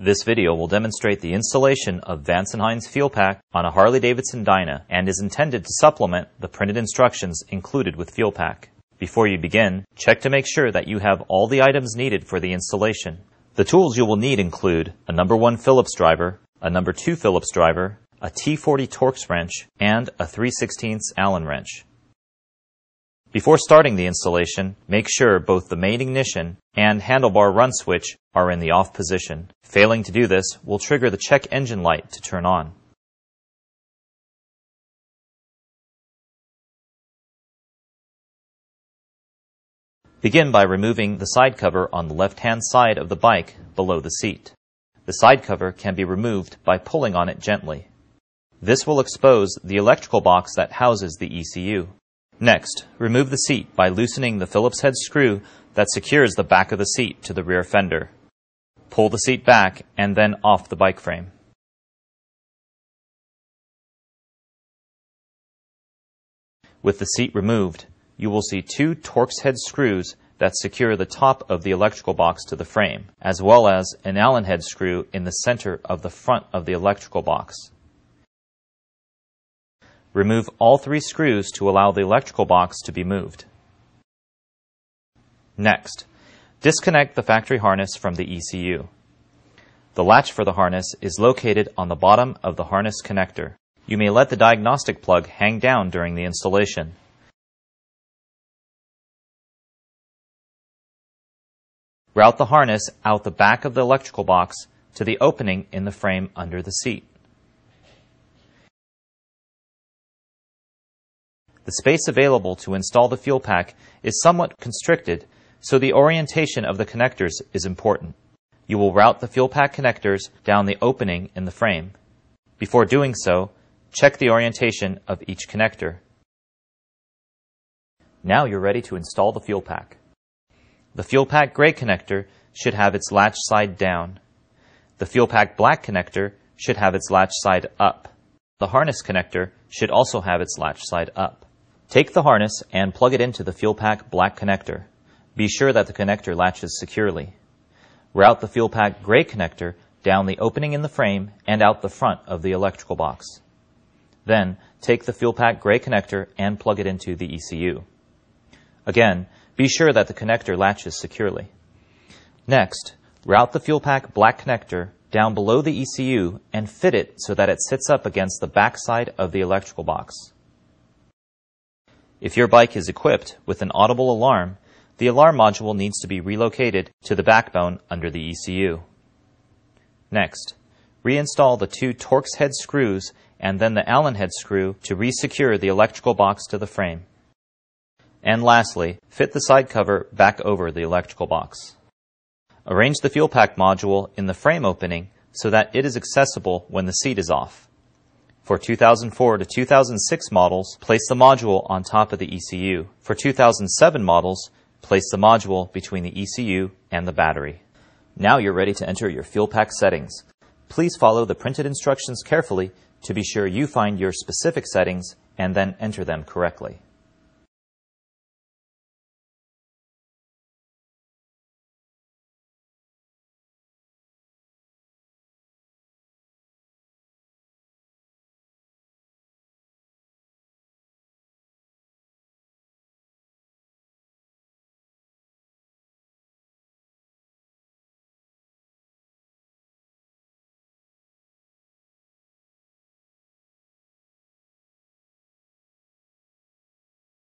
This video will demonstrate the installation of Vance & Hines Fuel Pack on a Harley-Davidson Dyna and is intended to supplement the printed instructions included with Fuel Pack. Before you begin, check to make sure that you have all the items needed for the installation. The tools you will need include a number 1 Phillips driver, a number 2 Phillips driver, a T40 Torx wrench, and a 3/16 Allen wrench. Before starting the installation, make sure both the main ignition and handlebar run switch are in the off position. Failing to do this will trigger the check engine light to turn on. Begin by removing the side cover on the left-hand side of the bike below the seat. The side cover can be removed by pulling on it gently. This will expose the electrical box that houses the ECU. Next, remove the seat by loosening the Phillips head screw that secures the back of the seat to the rear fender. Pull the seat back and then off the bike frame. With the seat removed, you will see 2 Torx head screws that secure the top of the electrical box to the frame, as well as an Allen head screw in the center of the front of the electrical box. Remove all 3 screws to allow the electrical box to be moved. Next, disconnect the factory harness from the ECU. The latch for the harness is located on the bottom of the harness connector. You may let the diagnostic plug hang down during the installation. Route the harness out the back of the electrical box to the opening in the frame under the seat. The space available to install the fuel pack is somewhat constricted, so the orientation of the connectors is important. You will route the fuel pack connectors down the opening in the frame. Before doing so, check the orientation of each connector. Now you're ready to install the fuel pack. The fuel pack gray connector should have its latch side down. The fuel pack black connector should have its latch side up. The harness connector should also have its latch side up. Take the harness and plug it into the fuel pack black connector. Be sure that the connector latches securely. Route the fuel pack gray connector down the opening in the frame and out the front of the electrical box. Then, take the fuel pack gray connector and plug it into the ECU. Again, be sure that the connector latches securely. Next, route the fuel pack black connector down below the ECU and fit it so that it sits up against the back side of the electrical box. If your bike is equipped with an audible alarm, the alarm module needs to be relocated to the backbone under the ECU. Next, reinstall the 2 Torx head screws and then the Allen head screw to resecure the electrical box to the frame. And lastly, fit the side cover back over the electrical box. Arrange the fuel pack module in the frame opening so that it is accessible when the seat is off. For 2004 to 2006 models, place the module on top of the ECU. For 2007 models, place the module between the ECU and the battery. Now you're ready to enter your fuel pack settings. Please follow the printed instructions carefully to be sure you find your specific settings and then enter them correctly.